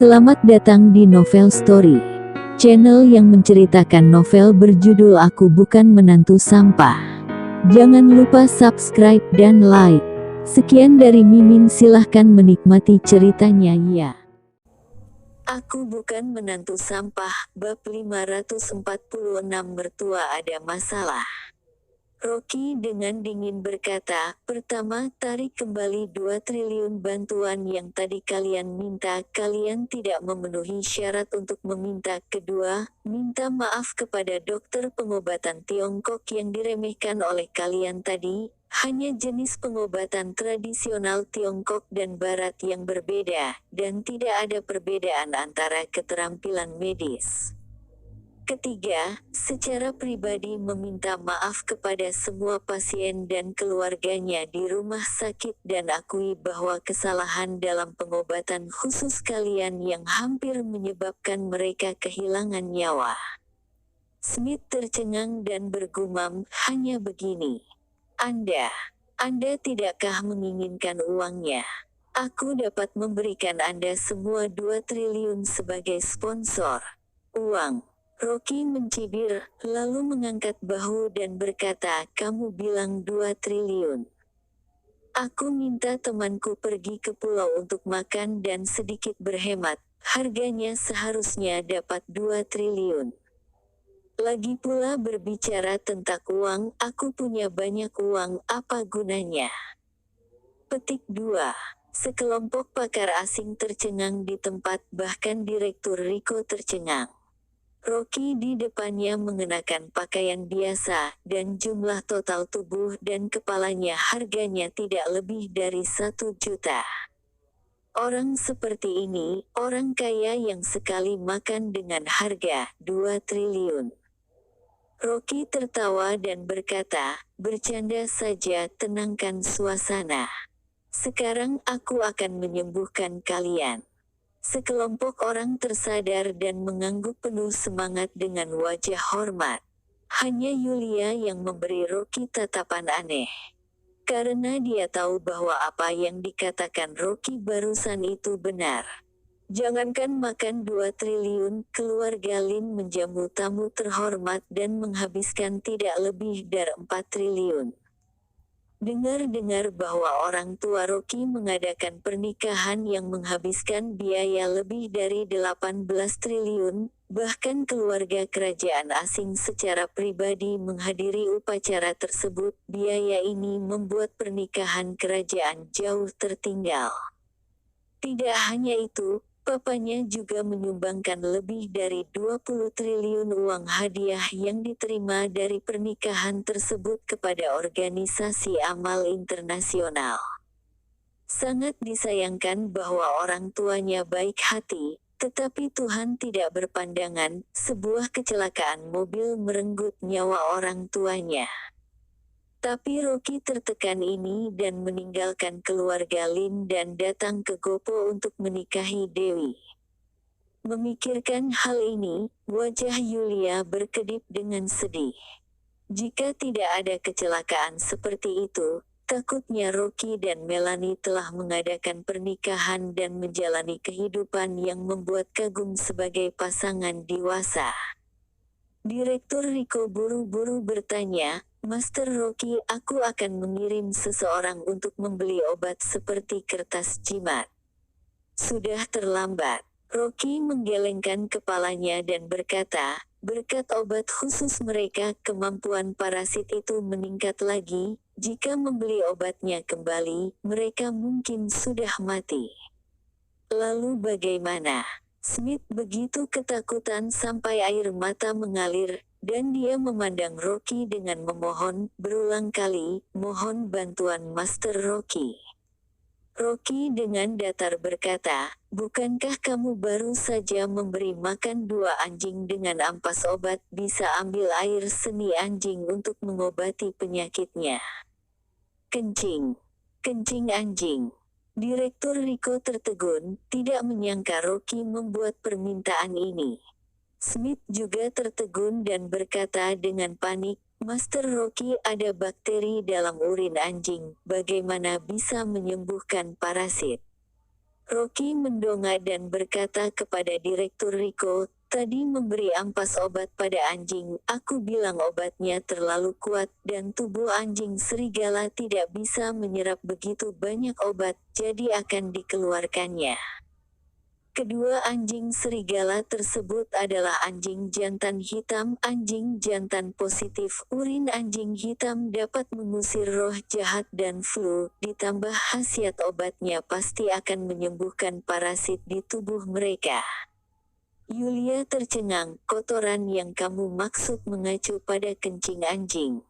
Selamat datang di Novel Story, channel yang menceritakan novel berjudul Aku Bukan Menantu Sampah. Jangan lupa subscribe dan like. Sekian dari Mimin, silahkan menikmati ceritanya ya. Aku Bukan Menantu Sampah, bab 546 Mertua Ada Masalah. Rocky dengan dingin berkata, pertama, tarik kembali 2 triliun bantuan yang tadi kalian minta. Kalian tidak memenuhi syarat untuk meminta. Kedua, minta maaf kepada dokter pengobatan Tiongkok yang diremehkan oleh kalian tadi. Hanya jenis pengobatan tradisional Tiongkok dan Barat yang berbeda, dan tidak ada perbedaan antara keterampilan medis. Ketiga, secara pribadi meminta maaf kepada semua pasien dan keluarganya di rumah sakit dan akui bahwa kesalahan dalam pengobatan khusus kalian yang hampir menyebabkan mereka kehilangan nyawa. Smith tercengang dan bergumam, hanya begini. Anda tidakkah menginginkan uangnya? Aku dapat memberikan Anda semua 2 triliun sebagai sponsor. Uang. Rocky mencibir, lalu mengangkat bahu dan berkata, kamu bilang 2 triliun. Aku minta temanku pergi ke pulau untuk makan dan sedikit berhemat, harganya seharusnya dapat 2 triliun. Lagi pula berbicara tentang uang, aku punya banyak uang, apa gunanya? Petik 2. Sekelompok pakar asing tercengang di tempat, bahkan Direktur Rico tercengang. Rocky di depannya mengenakan pakaian biasa, dan jumlah total tubuh dan kepalanya harganya tidak lebih dari 1 juta. Orang seperti ini, orang kaya yang sekali makan dengan harga 2 triliun. Rocky tertawa dan berkata, bercanda saja, tenangkan suasana. Sekarang aku akan menyembuhkan kalian. Sekelompok orang tersadar dan mengangguk penuh semangat dengan wajah hormat. Hanya Yulia yang memberi Rocky tatapan aneh. Karena dia tahu bahwa apa yang dikatakan Rocky barusan itu benar. Jangankan makan 2 triliun, keluarga Lin menjamu tamu terhormat dan menghabiskan tidak lebih dari 4 triliun. Dengar-dengar bahwa orang tua Rocky mengadakan pernikahan yang menghabiskan biaya lebih dari 18 triliun, bahkan keluarga kerajaan asing secara pribadi menghadiri upacara tersebut, biaya ini membuat pernikahan kerajaan jauh tertinggal. Tidak hanya itu, papanya juga menyumbangkan lebih dari 20 triliun uang hadiah yang diterima dari pernikahan tersebut kepada organisasi amal internasional. Sangat disayangkan bahwa orang tuanya baik hati, tetapi Tuhan tidak berpandangan, sebuah kecelakaan mobil merenggut nyawa orang tuanya. Tapi Rocky tertekan ini dan meninggalkan keluarga Lin dan datang ke Gopo untuk menikahi Dewi. Memikirkan hal ini, wajah Yulia berkedip dengan sedih. Jika tidak ada kecelakaan seperti itu, takutnya Rocky dan Melanie telah mengadakan pernikahan dan menjalani kehidupan yang membuat kagum sebagai pasangan dewasa. Direktur Rico buru-buru bertanya, Master Rocky, aku akan mengirim seseorang untuk membeli obat seperti kertas jimat. Sudah terlambat. Rocky menggelengkan kepalanya dan berkata, berkat obat khusus mereka, kemampuan parasit itu meningkat lagi. Jika membeli obatnya kembali, mereka mungkin sudah mati. Lalu bagaimana? Smith begitu ketakutan sampai air mata mengalir, dan dia memandang Rocky dengan memohon, berulang kali, mohon bantuan Master Rocky. Rocky dengan datar berkata, bukankah kamu baru saja memberi makan 2 anjing dengan ampas obat? Bisa ambil air seni anjing untuk mengobati penyakitnya. Kencing anjing. Direktur Rico tertegun, tidak menyangka Rocky membuat permintaan ini. Smith juga tertegun dan berkata dengan panik, Master Rocky, ada bakteri dalam urin anjing, bagaimana bisa menyembuhkan parasit? Rocky mendongak dan berkata kepada Direktur Rico, "Tadi memberi ampas obat pada anjing, aku bilang obatnya terlalu kuat dan tubuh anjing serigala tidak bisa menyerap begitu banyak obat, jadi akan dikeluarkannya." Kedua anjing serigala tersebut adalah anjing jantan hitam. Anjing jantan positif, urin anjing hitam dapat mengusir roh jahat dan flu, ditambah khasiat obatnya pasti akan menyembuhkan parasit di tubuh mereka. Yulia tercengang, "Kotoran yang kamu maksud mengacu pada kencing anjing?"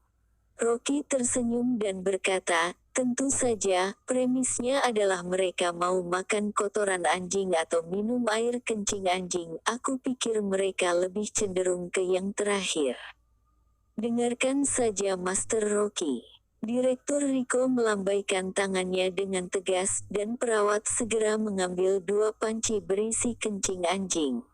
Rocky tersenyum dan berkata, "Tentu saja, premisnya adalah mereka mau makan kotoran anjing atau minum air kencing anjing. Aku pikir mereka lebih cenderung ke yang terakhir." "Dengarkan saja Master Rocky." Direktur Rico melambaikan tangannya dengan tegas dan perawat segera mengambil 2 panci berisi kencing anjing.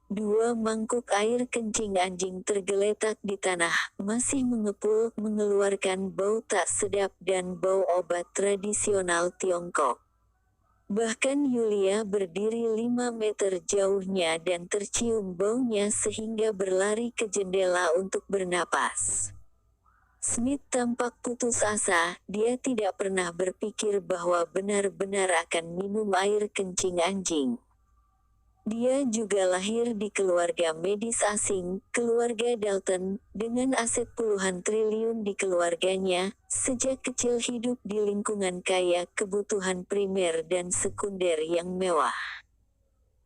2 mangkuk air kencing anjing tergeletak di tanah, masih mengepul, mengeluarkan bau tak sedap dan bau obat tradisional Tiongkok. Bahkan Yulia berdiri 5 meter jauhnya dan tercium baunya sehingga berlari ke jendela untuk bernapas. Smith tampak putus asa, dia tidak pernah berpikir bahwa benar-benar akan minum air kencing anjing. Dia juga lahir di keluarga medis asing, keluarga Dalton, dengan aset puluhan triliun di keluarganya. Sejak kecil hidup di lingkungan kaya kebutuhan primer dan sekunder yang mewah.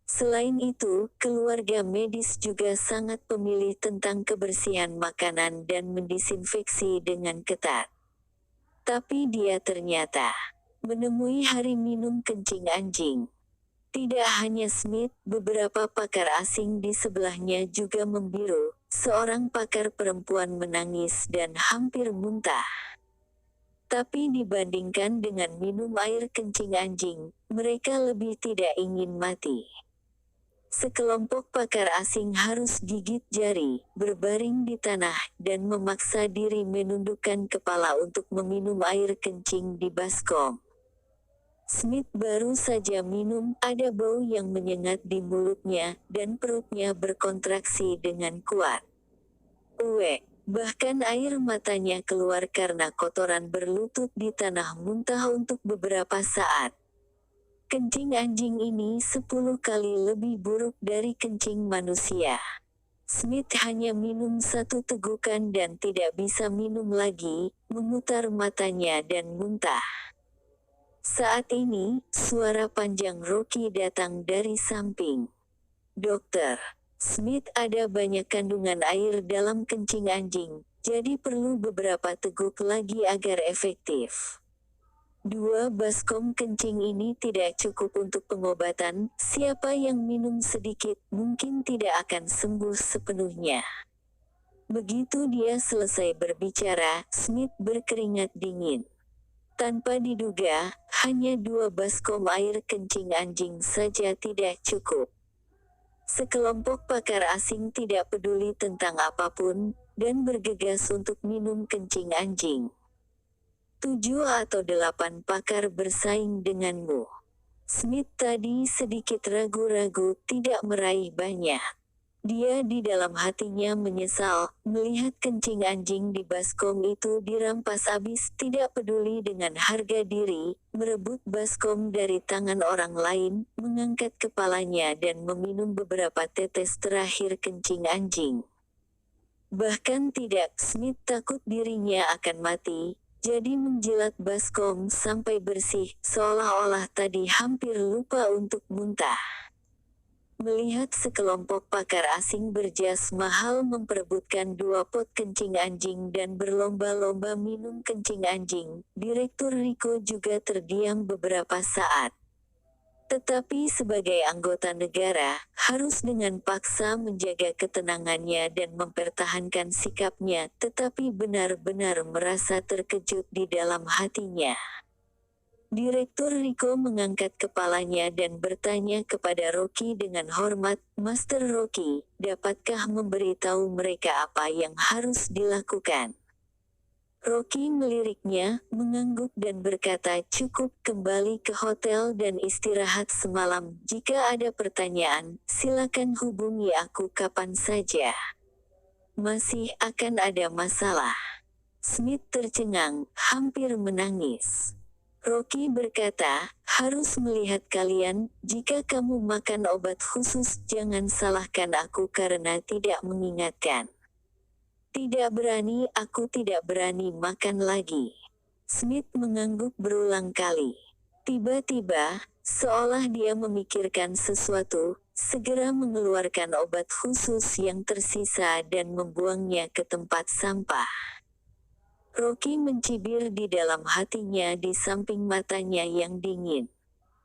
Selain itu, keluarga medis juga sangat pemilih tentang kebersihan makanan dan mendisinfeksi dengan ketat. Tapi dia ternyata menemui hari minum kencing anjing. Tidak hanya Smith, beberapa pakar asing di sebelahnya juga membiru. Seorang pakar perempuan menangis dan hampir muntah. Tapi dibandingkan dengan minum air kencing anjing, mereka lebih tidak ingin mati. Sekelompok pakar asing harus gigit jari, berbaring di tanah, dan memaksa diri menundukkan kepala untuk meminum air kencing di baskom. Smith baru saja minum, ada bau yang menyengat di mulutnya, dan perutnya berkontraksi dengan kuat. Bahkan air matanya keluar karena kotoran berlutut di tanah muntah untuk beberapa saat. Kencing anjing ini 10 kali lebih buruk dari kencing manusia. Smith hanya minum 1 tegukan dan tidak bisa minum lagi, memutar matanya dan muntah. Saat ini, suara panjang Rocky datang dari samping. "Dokter Smith, ada banyak kandungan air dalam kencing anjing, jadi perlu beberapa teguk lagi agar efektif. 2 baskom kencing ini tidak cukup untuk pengobatan, siapa yang minum sedikit mungkin tidak akan sembuh sepenuhnya." Begitu dia selesai berbicara, Smith berkeringat dingin. Tanpa diduga, hanya 2 baskom air kencing anjing saja tidak cukup. Sekelompok pakar asing tidak peduli tentang apapun, dan bergegas untuk minum kencing anjing. 7 atau 8 pakar bersaing denganmu. Smith tadi sedikit ragu-ragu, tidak meraih banyak. Dia di dalam hatinya menyesal, melihat kencing anjing di baskom itu dirampas habis, tidak peduli dengan harga diri, merebut baskom dari tangan orang lain, mengangkat kepalanya dan meminum beberapa tetes terakhir kencing anjing. Bahkan tidak, Smith takut dirinya akan mati, jadi menjilat baskom sampai bersih, seolah-olah tadi hampir lupa untuk muntah. Melihat sekelompok pakar asing berjas mahal memperebutkan 2 pot kencing anjing dan berlomba-lomba minum kencing anjing, Direktur Rico juga terdiam beberapa saat. Tetapi sebagai anggota negara, harus dengan paksa menjaga ketenangannya dan mempertahankan sikapnya, tetapi benar-benar merasa terkejut di dalam hatinya. Direktur Rico mengangkat kepalanya dan bertanya kepada Rocky dengan hormat, "Master Rocky, dapatkah memberitahu mereka apa yang harus dilakukan?" Rocky meliriknya, mengangguk dan berkata cukup, kembali ke hotel dan istirahat semalam. Jika ada pertanyaan, silakan hubungi aku kapan saja. Masih akan ada masalah. Smith tercengang, hampir menangis. Rocky berkata, harus melihat kalian, jika kamu makan obat khusus jangan salahkan aku karena tidak mengingatkan. Tidak berani, aku tidak berani makan lagi. Smith mengangguk berulang kali. Tiba-tiba, seolah dia memikirkan sesuatu, segera mengeluarkan obat khusus yang tersisa dan membuangnya ke tempat sampah. Rocky mencibir di dalam hatinya di samping matanya yang dingin.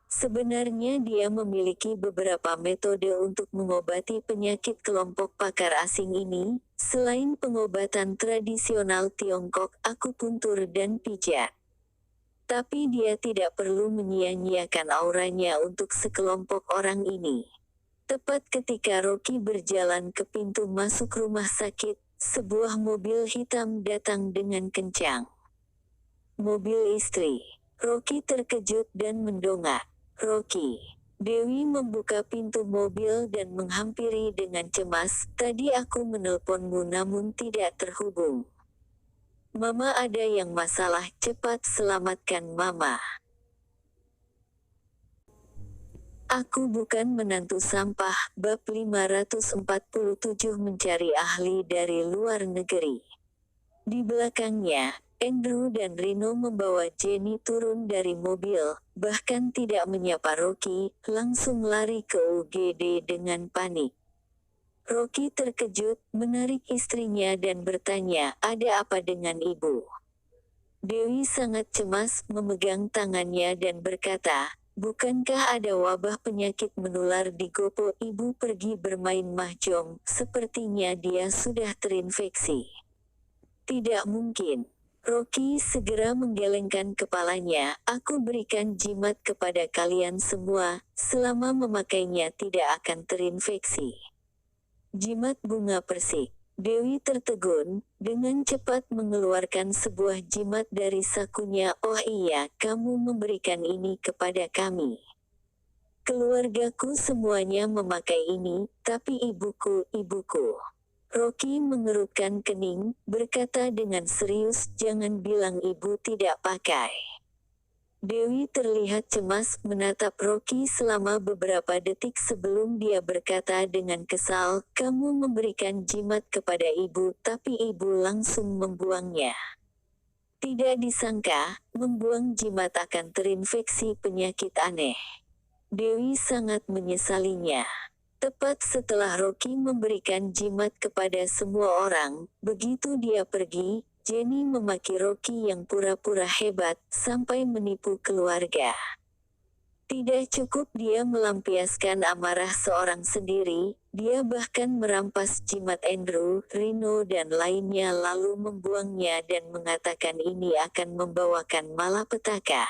Sebenarnya dia memiliki beberapa metode untuk mengobati penyakit kelompok pakar asing ini, selain pengobatan tradisional Tiongkok, akupuntur dan pijat. Tapi dia tidak perlu menyia-nyiakan auranya untuk sekelompok orang ini. Tepat ketika Rocky berjalan ke pintu masuk rumah sakit, sebuah mobil hitam datang dengan kencang. Mobil istri. Rocky terkejut dan mendongak. Rocky. Dewi membuka pintu mobil dan menghampiri dengan cemas. Tadi aku menelponmu namun tidak terhubung. Mama ada yang masalah, cepat selamatkan Mama. Aku bukan menantu sampah. Bab 547 mencari ahli dari luar negeri. Di belakangnya, Andrew dan Rino membawa Jenny turun dari mobil, bahkan tidak menyapa Rocky, langsung lari ke UGD dengan panik. Rocky terkejut, menarik istrinya dan bertanya, ada apa dengan ibu? Dewi sangat cemas, memegang tangannya dan berkata, bukankah ada wabah penyakit menular di Gopo? Ibu pergi bermain mahjong, sepertinya dia sudah terinfeksi. Tidak mungkin. Rocky segera menggelengkan kepalanya, aku berikan jimat kepada kalian semua, selama memakainya tidak akan terinfeksi. Jimat bunga persik. Dewi tertegun, dengan cepat mengeluarkan sebuah jimat dari sakunya. Oh iya, kamu memberikan ini kepada kami. Keluargaku semuanya memakai ini, tapi ibuku. Rocky mengerutkan kening, berkata dengan serius, jangan bilang ibu tidak pakai. Dewi terlihat cemas menatap Rocky selama beberapa detik sebelum dia berkata dengan kesal, kamu memberikan jimat kepada ibu, tapi ibu langsung membuangnya. Tidak disangka, membuang jimat akan terinfeksi penyakit aneh. Dewi sangat menyesalinya. Tepat setelah Rocky memberikan jimat kepada semua orang, begitu dia pergi, Jenny memaki Rocky yang pura-pura hebat, sampai menipu keluarga. Tidak cukup dia melampiaskan amarah seorang sendiri, dia bahkan merampas jimat Andrew, Rino dan lainnya lalu membuangnya dan mengatakan ini akan membawakan malapetaka.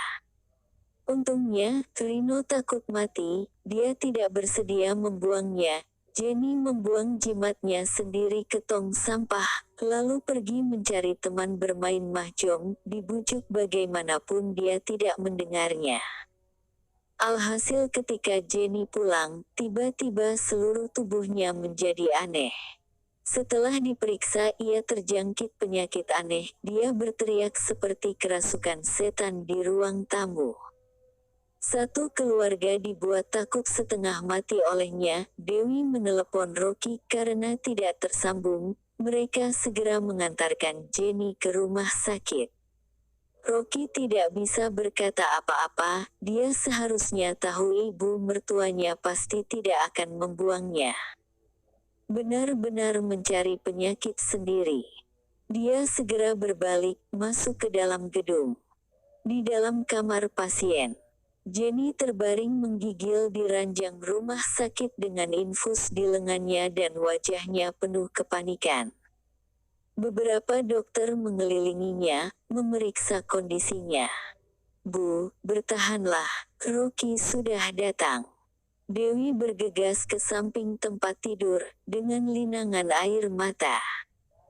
Untungnya, Rino takut mati, dia tidak bersedia membuangnya. Jenny membuang jimatnya sendiri ke tong sampah, lalu pergi mencari teman bermain mahjong, dibujuk bagaimanapun dia tidak mendengarnya. Alhasil ketika Jenny pulang, tiba-tiba seluruh tubuhnya menjadi aneh. Setelah diperiksa ia terjangkit penyakit aneh, dia berteriak seperti kerasukan setan di ruang tamu. Satu keluarga dibuat takut setengah mati olehnya. Dewi menelepon Rocky karena tidak tersambung. Mereka segera mengantarkan Jenny ke rumah sakit. Rocky tidak bisa berkata apa-apa, dia seharusnya tahu ibu mertuanya pasti tidak akan membuangnya. Benar-benar mencari penyakit sendiri. Dia segera berbalik, masuk ke dalam gedung. Di dalam kamar pasien, Jenny terbaring menggigil di ranjang rumah sakit dengan infus di lengannya dan wajahnya penuh kepanikan. Beberapa dokter mengelilinginya, memeriksa kondisinya. Bu, bertahanlah, Rocky sudah datang. Dewi bergegas ke samping tempat tidur, dengan linangan air mata.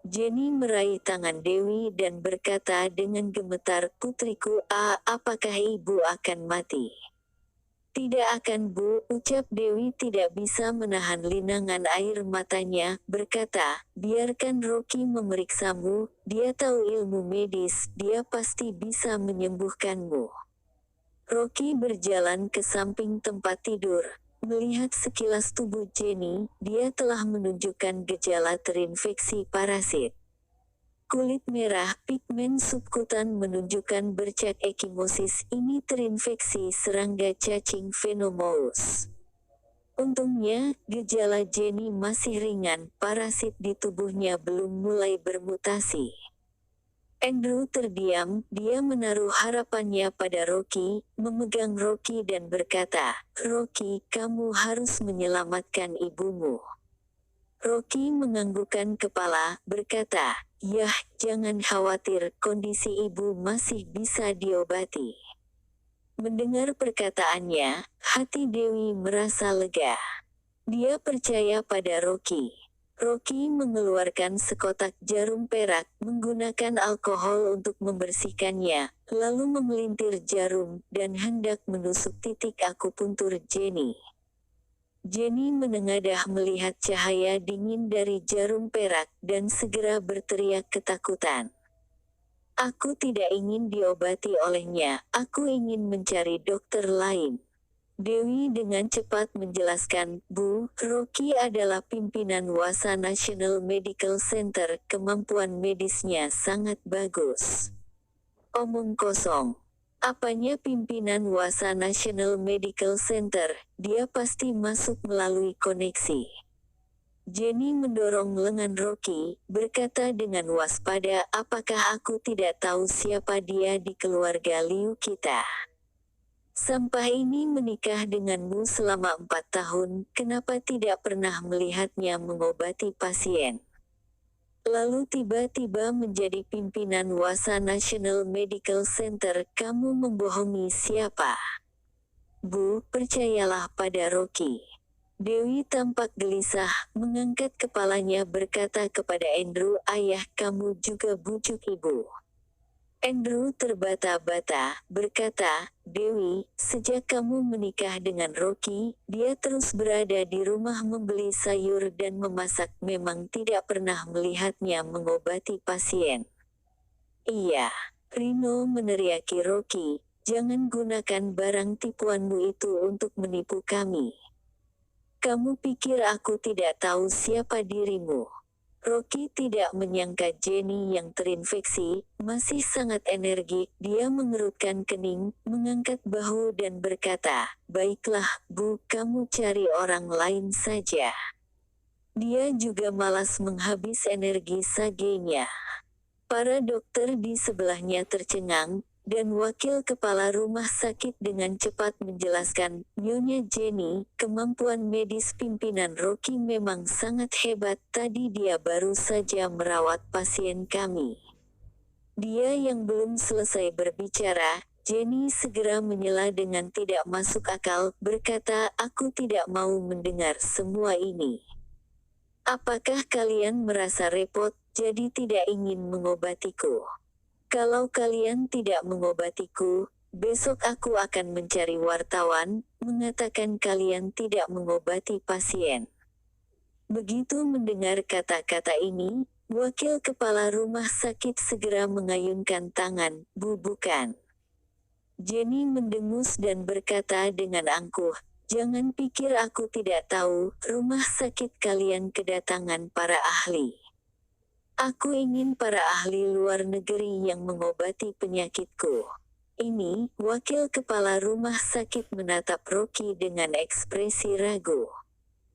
Jenny meraih tangan Dewi dan berkata dengan gemetar, "Putriku, apakah ibu akan mati?" "Tidak akan, Bu," ucap Dewi tidak bisa menahan linangan air matanya, berkata, "Biarkan Rocky memeriksamu, dia tahu ilmu medis, dia pasti bisa menyembuhkanmu." Rocky berjalan ke samping tempat tidur. Melihat sekilas tubuh Jenny, dia telah menunjukkan gejala terinfeksi parasit. Kulit merah, pigmen subkutan menunjukkan bercak ekimosis, ini terinfeksi serangga cacing Venomous. Untungnya, gejala Jenny masih ringan, parasit di tubuhnya belum mulai bermutasi. Andrew terdiam, dia menaruh harapannya pada Rocky, memegang Rocky dan berkata, "Rocky, kamu harus menyelamatkan ibumu." Rocky menganggukkan kepala, berkata, "Yah, jangan khawatir, kondisi ibu masih bisa diobati." Mendengar perkataannya, hati Dewi merasa lega. Dia percaya pada Rocky. Rocky mengeluarkan sekotak jarum perak, menggunakan alkohol untuk membersihkannya, lalu memelintir jarum, dan hendak menusuk titik akupuntur Jenny. Jenny menengadah melihat cahaya dingin dari jarum perak, dan segera berteriak ketakutan. "Aku tidak ingin diobati olehnya, aku ingin mencari dokter lain." Dewi dengan cepat menjelaskan, "Bu, Rocky adalah pimpinan Wasa National Medical Center, kemampuan medisnya sangat bagus." "Omong kosong. Apanya pimpinan Wasa National Medical Center, dia pasti masuk melalui koneksi." Jenny mendorong lengan Rocky, berkata dengan waspada, "Apakah aku tidak tahu siapa dia di keluarga Liu kita? Sampah ini menikah denganmu selama 4 tahun, kenapa tidak pernah melihatnya mengobati pasien? Lalu tiba-tiba menjadi pimpinan Wasa National Medical Center, kamu membohongi siapa?" "Bu, percayalah pada Rocky." Dewi tampak gelisah, mengangkat kepalanya berkata kepada Andrew, "Ayah, kamu juga bujuk ibu." Andrew terbata-bata, berkata, "Dewi, sejak kamu menikah dengan Rocky, dia terus berada di rumah membeli sayur dan memasak, memang tidak pernah melihatnya mengobati pasien." "Iya." Rino meneriaki Rocky, "Jangan gunakan barang tipuanmu itu untuk menipu kami. Kamu pikir aku tidak tahu siapa dirimu?" Rocky tidak menyangka Jenny yang terinfeksi, masih sangat energik, dia mengerutkan kening, mengangkat bahu dan berkata, "Baiklah, Bu, kamu cari orang lain saja." Dia juga malas menghabis energi sagenya. Para dokter di sebelahnya tercengang, dan wakil kepala rumah sakit dengan cepat menjelaskan, "Nyonya Jenny, kemampuan medis pimpinan Rocky memang sangat hebat, tadi dia baru saja merawat pasien kami." Dia yang belum selesai berbicara, Jenny segera menyela dengan tidak masuk akal, berkata, "Aku tidak mau mendengar semua ini. Apakah kalian merasa repot, jadi tidak ingin mengobatiku? Kalau kalian tidak mengobatiku, besok aku akan mencari wartawan, mengatakan kalian tidak mengobati pasien." Begitu mendengar kata-kata ini, wakil kepala rumah sakit segera mengayunkan tangan, "Bu, bukan." Jenny mendengus dan berkata dengan angkuh, "Jangan pikir aku tidak tahu, rumah sakit kalian kedatangan para ahli. Aku ingin para ahli luar negeri yang mengobati penyakitku." Ini, wakil kepala rumah sakit menatap Rocky dengan ekspresi ragu.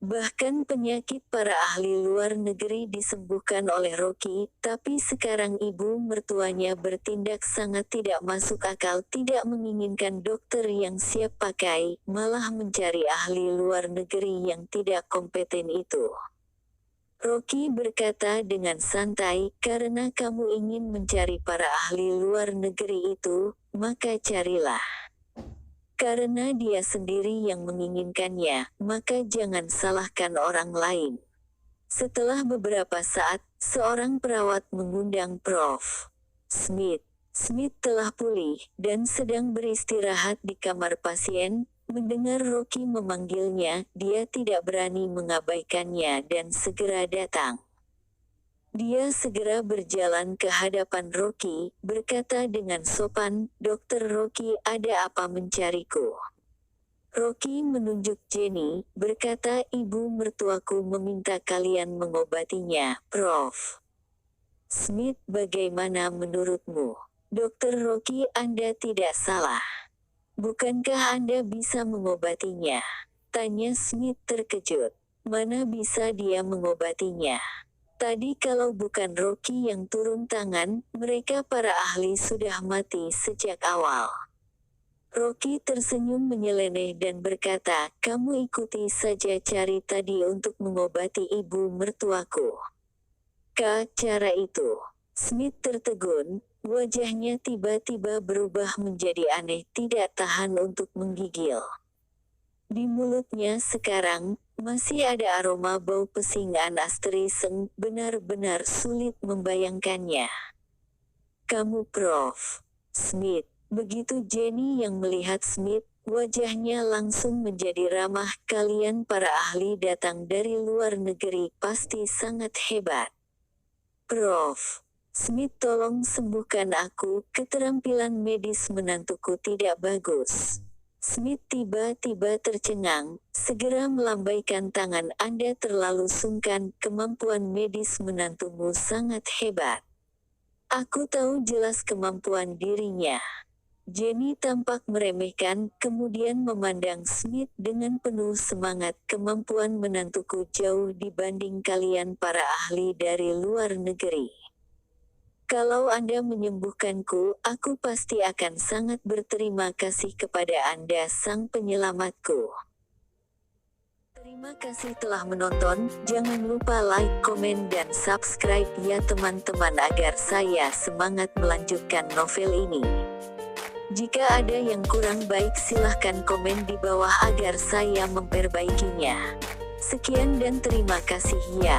Bahkan penyakit para ahli luar negeri disembuhkan oleh Rocky, tapi sekarang ibu mertuanya bertindak sangat tidak masuk akal, tidak menginginkan dokter yang siap pakai, malah mencari ahli luar negeri yang tidak kompeten itu. Rocky berkata dengan santai, "Karena kamu ingin mencari para ahli luar negeri itu, maka carilah. Karena dia sendiri yang menginginkannya, maka jangan salahkan orang lain." Setelah beberapa saat, Seorang perawat mengundang Prof. Smith. Smith telah pulih dan sedang beristirahat di kamar pasien. Mendengar Rocky memanggilnya, dia tidak berani mengabaikannya dan segera datang. Dia segera berjalan ke hadapan Rocky, berkata dengan sopan, "Dokter Rocky, ada apa mencariku?" Rocky menunjuk Jenny, berkata, "Ibu mertuaku meminta kalian mengobatinya, Prof. Smith, bagaimana menurutmu?" "Dokter Rocky, Anda tidak salah. Bukankah Anda bisa mengobatinya?" tanya Smith terkejut. "Mana bisa dia mengobatinya? Tadi kalau bukan Rocky yang turun tangan, mereka para ahli sudah mati sejak awal." Rocky tersenyum menyeleneh dan berkata, "Kamu ikuti saja cari tadi untuk mengobati ibu mertuaku." Cara itu." Smith tertegun, wajahnya tiba-tiba berubah menjadi aneh, tidak tahan untuk menggigil. Di mulutnya sekarang, masih ada aroma bau pesing anesthesia, benar-benar sulit membayangkannya. "Kamu Prof. Smith." Begitu Jenny yang melihat Smith, wajahnya langsung menjadi ramah. "Kalian para ahli datang dari luar negeri, pasti sangat hebat. Prof. Smith, tolong sembuhkan aku, keterampilan medis menantuku tidak bagus." Smith tiba-tiba tercengang, segera melambaikan tangan. "Anda terlalu sungkan, kemampuan medis menantumu sangat hebat. Aku tahu jelas kemampuan dirinya." Jenny tampak meremehkan, kemudian memandang Smith dengan penuh semangat. "Kemampuan menantuku jauh dibanding kalian para ahli dari luar negeri. Kalau Anda menyembuhkanku, aku pasti akan sangat berterima kasih kepada Anda sang penyelamatku." Terima kasih telah menonton, jangan lupa like, komen dan subscribe ya teman-teman agar saya semangat melanjutkan novel ini. Jika ada yang kurang baik silahkan komen di bawah agar saya memperbaikinya. Sekian dan terima kasih ya.